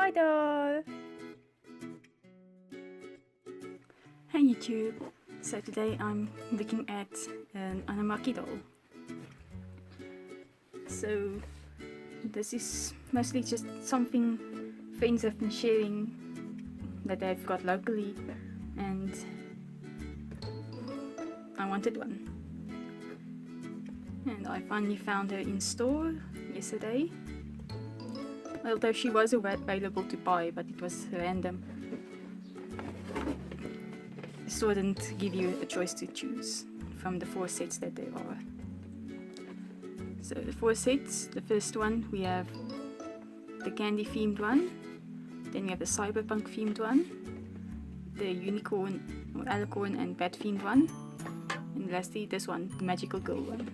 Hi there! Hey YouTube! So today I'm looking at an Animakii doll. So this is mostly just something friends have been sharing that they've got locally, and I wanted one. And I finally found her in store yesterday. Although she was available to buy, but it was random. The store didn't give you a choice to choose from the 4 sets that there are. So the 4 sets, the first one we have the candy themed one, then we have the cyberpunk themed one, the unicorn or alicorn and bat themed one, and lastly this one, the magical girl one.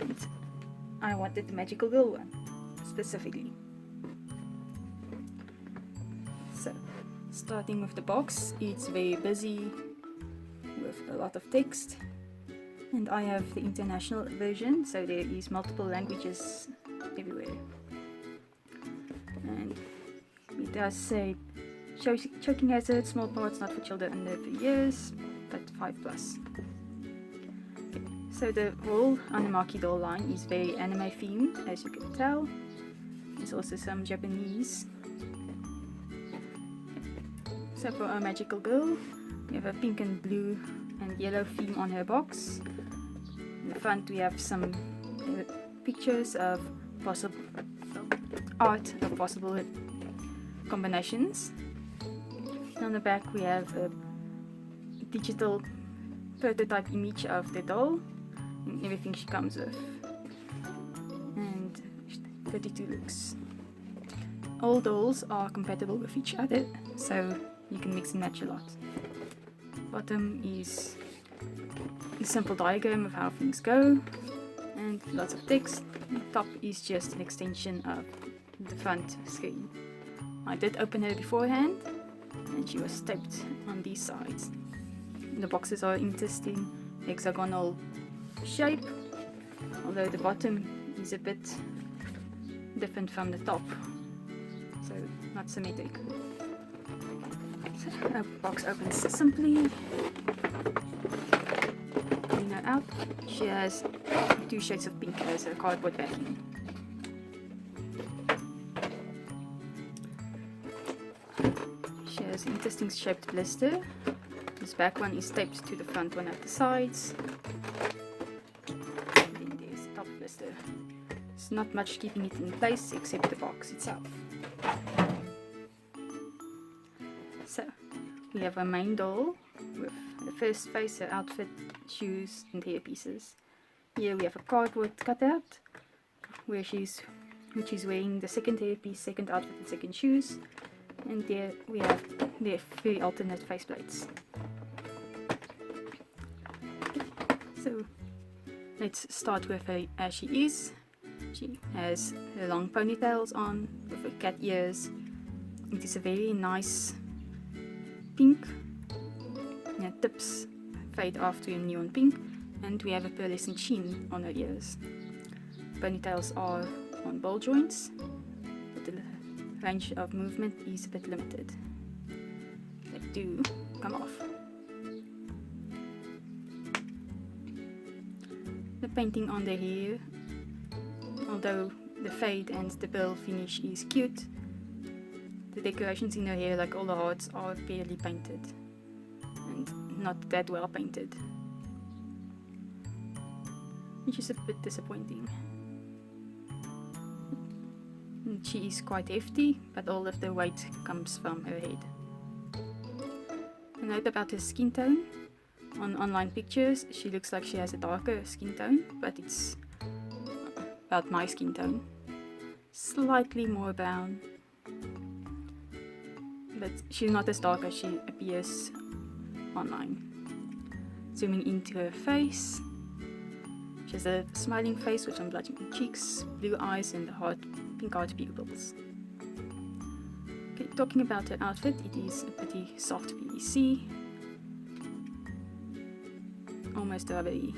And I wanted the magical girl one specifically. So starting with the box, it's very busy with a lot of text, and I have the international version, so there is multiple languages everywhere. And it does say choking hazard, small parts not for children under 3 years, but 5+. Okay. So the whole Animakii doll line is very anime themed, as you can tell. There's also some Japanese. So for our magical girl, we have a pink and blue and yellow theme on her box. In the front we have some pictures of possible art of possible combinations. And on the back we have a digital prototype image of the doll and everything she comes with. And 32 looks. All dolls are compatible with each other, so you can mix and match a lot. Bottom is a simple diagram of how things go and lots of text. The top is just an extension of the front screen. I did open her beforehand and she was taped on these sides. The boxes are interesting hexagonal shape, although the bottom is a bit different from the top, so not symmetric. So our box opens simply. Clean her out. She has 2 shades of pink as a cardboard backing. She has an interesting shaped blister. This back one is taped to the front one at the sides. And then there's the top blister. There's not much keeping it in place except the box itself. So we have a main doll with the first face, her outfit, shoes and hair pieces. Here we have a cardboard cutout where she's wearing the second hairpiece, second outfit and second shoes. And there we have the 3 alternate faceplates. So let's start with her as she is. She has her long ponytails on with her cat ears. It is a very nice pink. The tips fade off to a neon pink, and we have a pearlescent sheen on her ears. Ponytails are on ball joints, but the range of movement is a bit limited. They do come off. The painting on the hair, although the fade and the pearl finish is cute, the decorations in her hair, like all the hearts, are barely painted and not that well painted, which is a bit disappointing. And she is quite hefty, but all of the weight comes from her head. A note about her skin tone. On online pictures she looks like she has a darker skin tone, but it's about my skin tone. Slightly more brown, but she's not as dark as she appears online. Zooming into her face, she has a smiling face with some bloodshot cheeks, blue eyes and pink heart pupils. Okay, talking about her outfit, it is a pretty soft PVC, almost rubbery.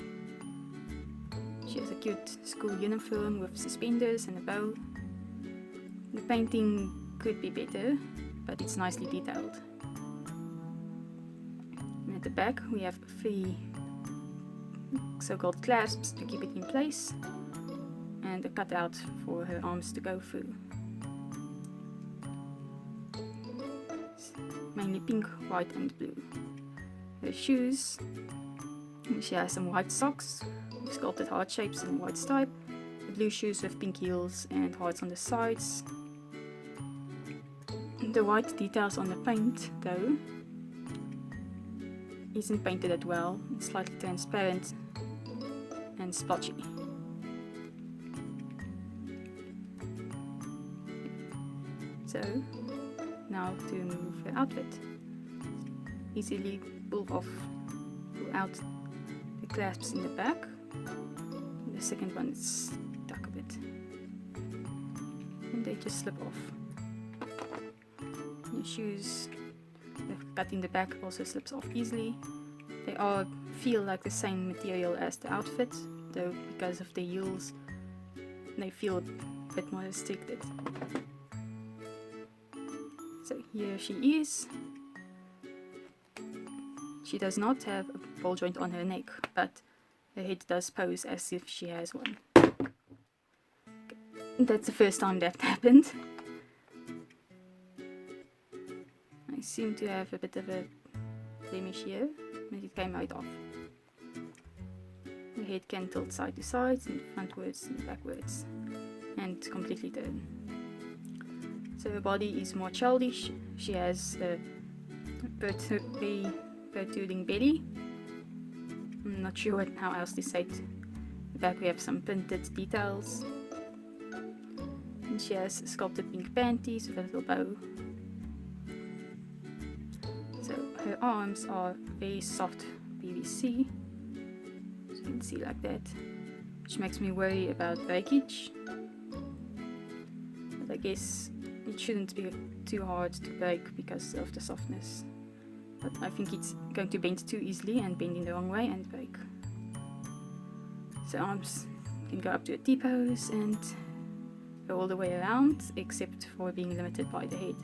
She has a cute school uniform with suspenders and a bow. The painting could be better, but it's nicely detailed. And at the back we have 3 so-called clasps to keep it in place, and a cutout for her arms to go through. It's mainly pink, white and blue. Her shoes, she has some white socks with sculpted heart shapes and white stripe, the blue shoes with pink heels and hearts on the sides. The white details on the paint, though, isn't painted that well. It's slightly transparent and splotchy. So, now to remove the outfit. Easily pull out the clasps in the back. The second one is stuck a bit. And they just slip off. The shoes, the cut in the back also slips off easily. They all feel like the same material as the outfit, though because of the heels they feel a bit more restricted. So here she is. She does not have a ball joint on her neck, but her head does pose as if she has one. Okay. That's the first time that happened. I seem to have a bit of a blemish here, but it came right off. The head can tilt side to side, and frontwards and backwards, and completely turn. So her body is more childish. She has a very protruding belly. I'm not sure how else to say it. At the back we have some printed details. And she has sculpted pink panties with a little bow. So her arms are very soft PVC, so you can see like that, which makes me worry about breakage. But I guess it shouldn't be too hard to break because of the softness. But I think it's going to bend too easily and bend in the wrong way and break. So arms can go up to a T-pose and go all the way around, except for being limited by the head.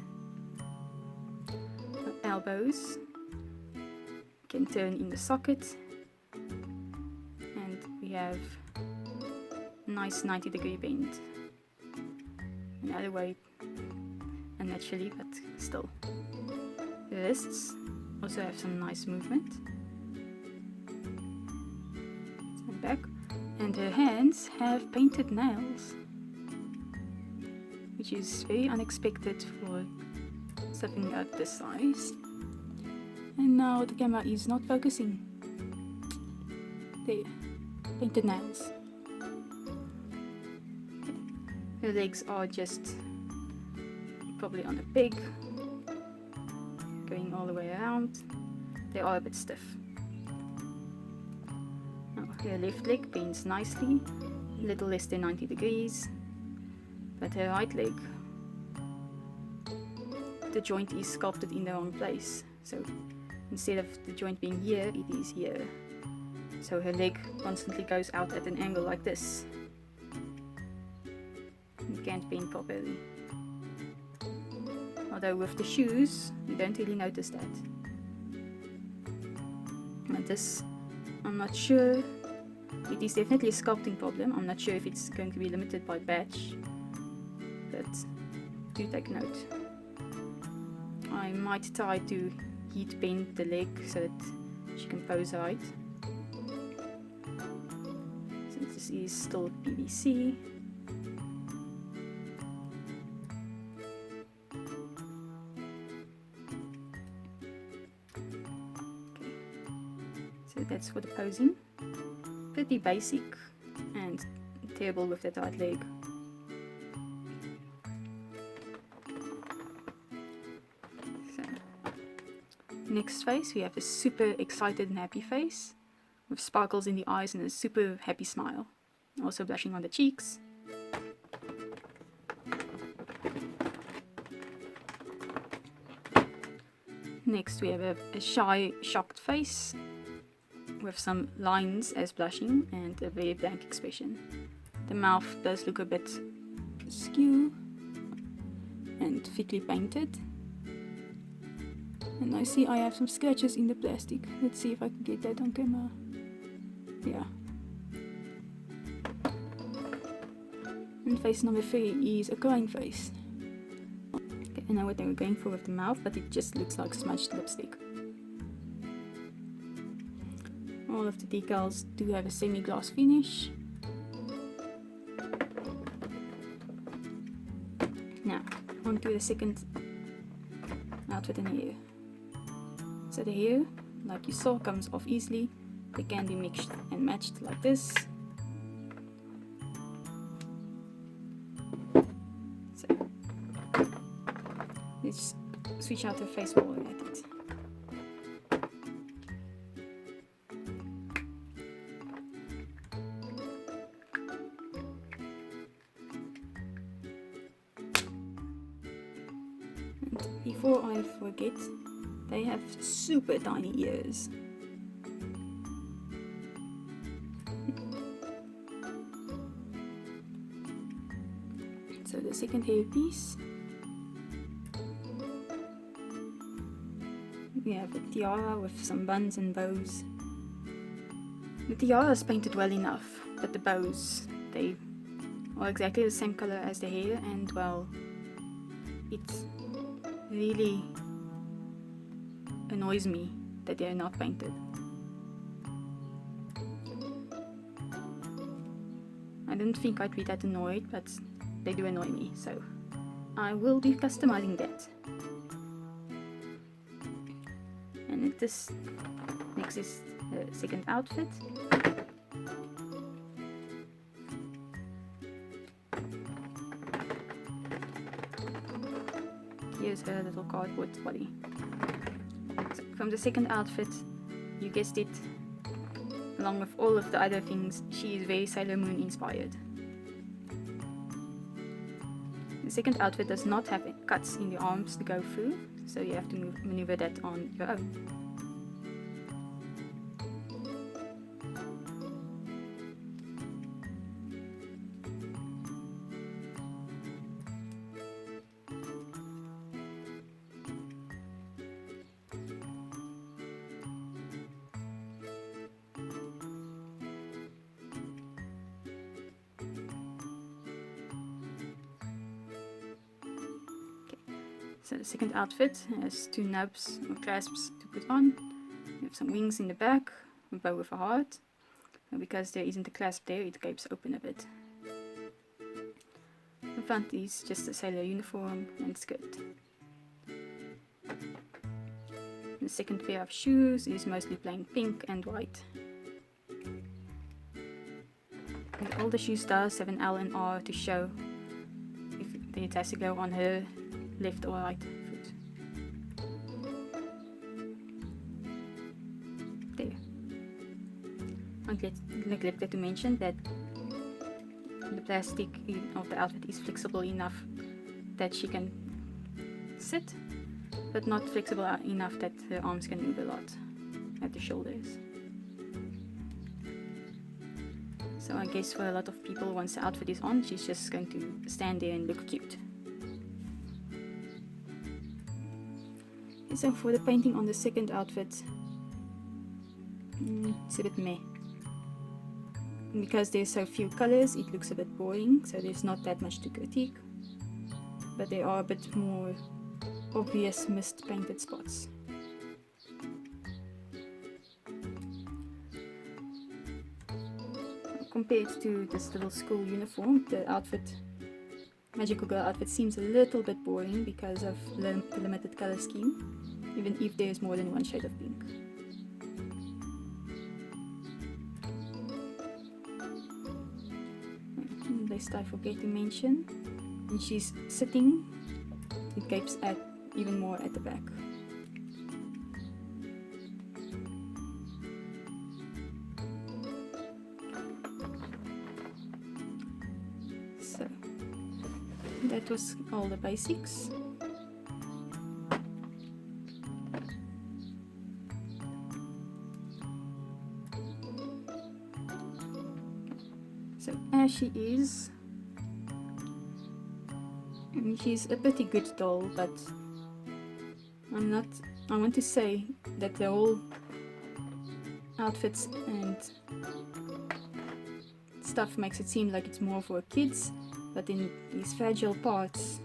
Elbows can turn in the socket, and we have a nice 90-degree bend. Another way, unnaturally, but still. The wrists also have some nice movement. And back, and her hands have painted nails, which is very unexpected for something at this size. And now the camera is not focusing. There, painted nails. Her legs are just probably on a peg, going all the way around. They are a bit stiff. Now her left leg bends nicely, a little less than 90 degrees, but her right leg, the joint is sculpted in the wrong place. So instead of the joint being here, it is here. So her leg constantly goes out at an angle like this. It can't bend properly. Although with the shoes, you don't really notice that. And this, I'm not sure. It is definitely a sculpting problem. I'm not sure if it's going to be limited by batch, but do take note. I might try to heat bend the leg so that she can pose right. Since this is still PVC. Okay. So that's for the posing. Pretty basic and terrible with that right leg. Next face, we have a super excited and happy face with sparkles in the eyes and a super happy smile. Also blushing on the cheeks. Next we have a shy, shocked face with some lines as blushing and a very blank expression. The mouth does look a bit askew, and thickly painted. And I see I have some scratches in the plastic. Let's see if I can get that on camera. Yeah. And face number 3 is a crying face. Okay, I know what they were going for with the mouth, but it just looks like smudged lipstick. All of the decals do have a semi-gloss finish. Now, on to the second outfit and hair. So the hair, like you saw, comes off easily. They can be mixed and matched like this. So let's switch out the face while we're at it. And before I forget, they have super tiny ears. So the second hair piece, we have a tiara with some buns and bows. The tiara is painted well enough, but the bows, they are exactly the same color as the hair, and well, it really annoys me that they are not painted. I didn't think I'd be that annoyed, but they do annoy me, so I will be customizing that. And this next is the second outfit. Here's her little cardboard body. So from the second outfit, you guessed it, along with all of the other things, she is very Sailor Moon inspired. The second outfit does not have cuts in the arms to go through, so you have to maneuver that on your own. So the second outfit has 2 nubs or clasps to put on. You have some wings in the back, a bow with a heart. And because there isn't a clasp there, it gapes open a bit. The front is just a sailor uniform and skirt. The second pair of shoes is mostly plain pink and white. And all the shoes does have an L and R to show if it has to go on her left or right foot. There. I neglected to mention that the plastic of the outfit is flexible enough that she can sit, but not flexible enough that her arms can move a lot at the shoulders. So I guess for a lot of people, once the outfit is on, she's just going to stand there and look cute. So for the painting on the second outfit, it's a bit meh. Because there's so few colors, it looks a bit boring, so there's not that much to critique. But there are a bit more obvious mist painted spots. Compared to this little school uniform, the outfit, Magical Girl outfit, seems a little bit boring because of the limited color scheme, even if there's more than one shade of pink. Lest I forget to mention, when she's sitting, it gapes at even more at the back. So that was all the basics. So as she is, She's a pretty good doll, but I want to say that the whole outfits and stuff makes it seem like it's more for kids, but in these fragile parts,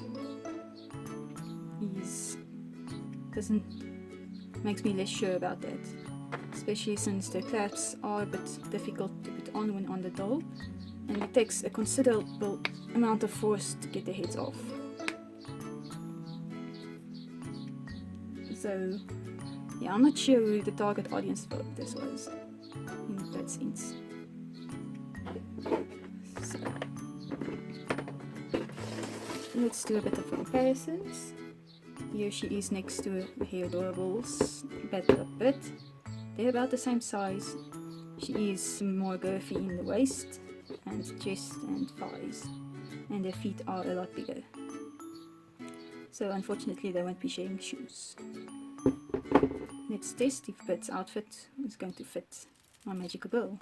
makes me less sure about that. Especially since the clasps are a bit difficult to put on when on the doll, and it takes a considerable amount of force to get the heads off. So, yeah, I'm not sure who the target audience for this was in that sense. So, let's do a bit of comparisons. Here she is next to her adorables, better a bit. They're about the same size. She is more girthy in the waist and chest and thighs, and their feet are a lot bigger. So unfortunately they won't be sharing shoes. Let's test if Pet's outfit is going to fit my magical girl.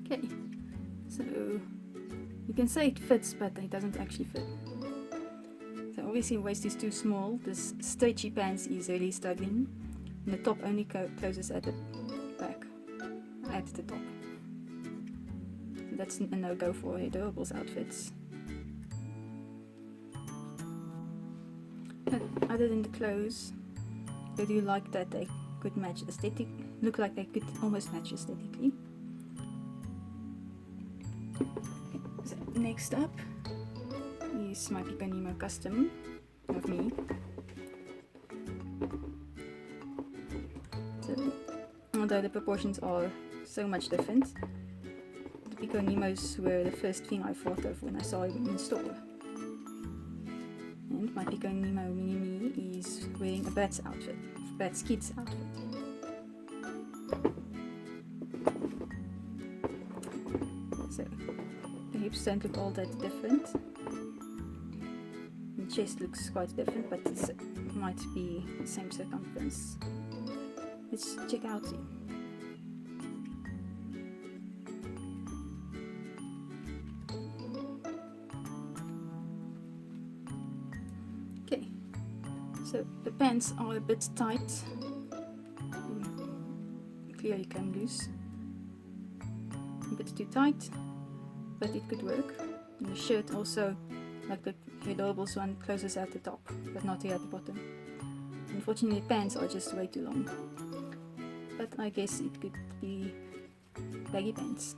Okay, so you can say it fits, but it doesn't actually fit. So obviously waist is too small, this stretchy pants is really struggling, and the top only closes at the back, at the top. So that's a no-go for adorables outfits. But other than the clothes, I do like that they could match look like they could almost match aesthetically. So next up is my Pico Nemo custom of me. So, although the proportions are so much different, the Pico Nemos were the first thing I thought of when I saw him in store. And my Pico Nemo mini-me is wearing a Bratz outfit, Bratz Kids outfit. So, the hips don't look all that different. The chest looks quite different, but it might be the same circumference. Let's check out it. Okay, so the pants are a bit tight. Clearly came loose. A bit too tight, but it could work. And the shirt also, like the adorables one, closes at the top, but not here at the bottom. Unfortunately, the pants are just way too long. But I guess it could be baggy pants.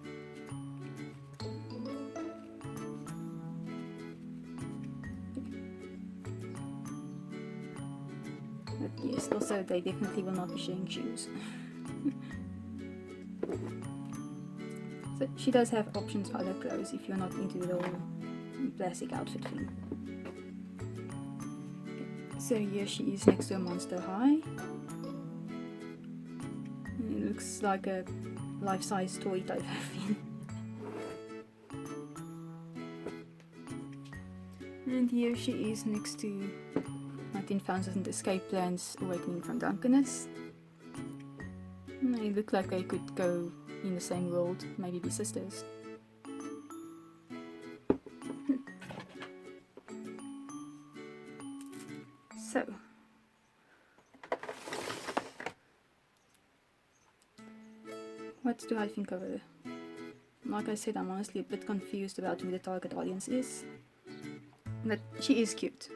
But yes, also they definitely will not be sharing shoes. So she does have options for other clothes if you're not into the whole plastic outfit thing. Okay, so here she is next to a Monster High. It looks like a life-size toy type of thing. And here she is next to 19,000 Escape Plans Awakening from Drunkenness. They look like they could go in the same world, maybe be sisters. So, what do I think of her? Like I said, I'm honestly a bit confused about who the target audience is. But she is cute.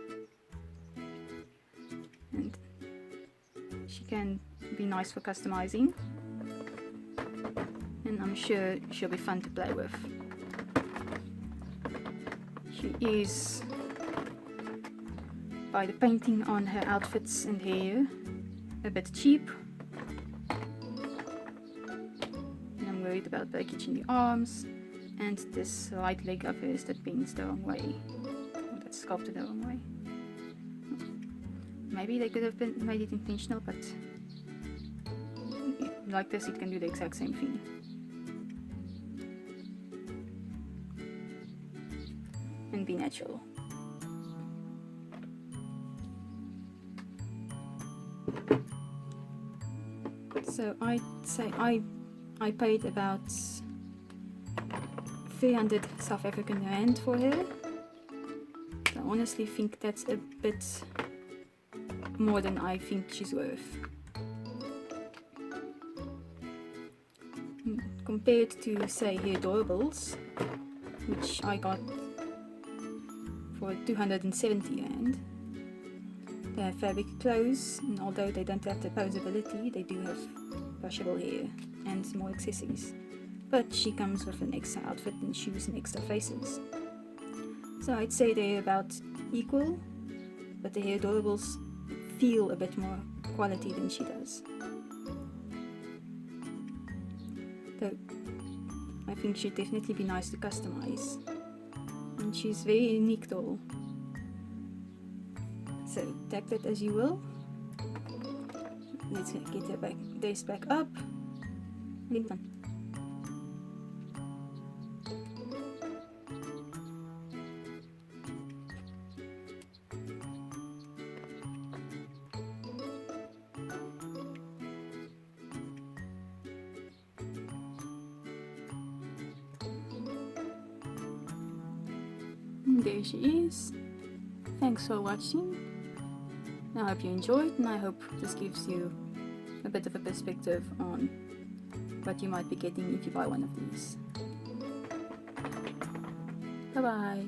And she can be nice for customizing. And I'm sure she'll be fun to play with. She is, by the painting on her outfits and hair, a bit cheap. And I'm worried about breakage in the arms and this right leg of hers that bends the wrong way, or that's sculpted the wrong way. Maybe they could have made it intentional, but like this it can do the exact same thing. And be natural. So I'd say I paid about 300 South African rand for her. I honestly think that's a bit more than I think she's worth. Compared to, say, her Adorables, which I got for 270 rand. They have fabric clothes, and although they don't have the posability, they do have brushable hair and more accessories. But she comes with an extra outfit and shoes and extra faces. So I'd say they're about equal, but the hair Adorables feel a bit more quality than she does. Though I think she'd definitely be nice to customize. And she's very unique doll. So tack that as you will. Let's get her dress back up. Lincoln. There she is. Thanks for watching. I hope you enjoyed, and I hope this gives you a bit of a perspective on what you might be getting if you buy one of these. Bye bye.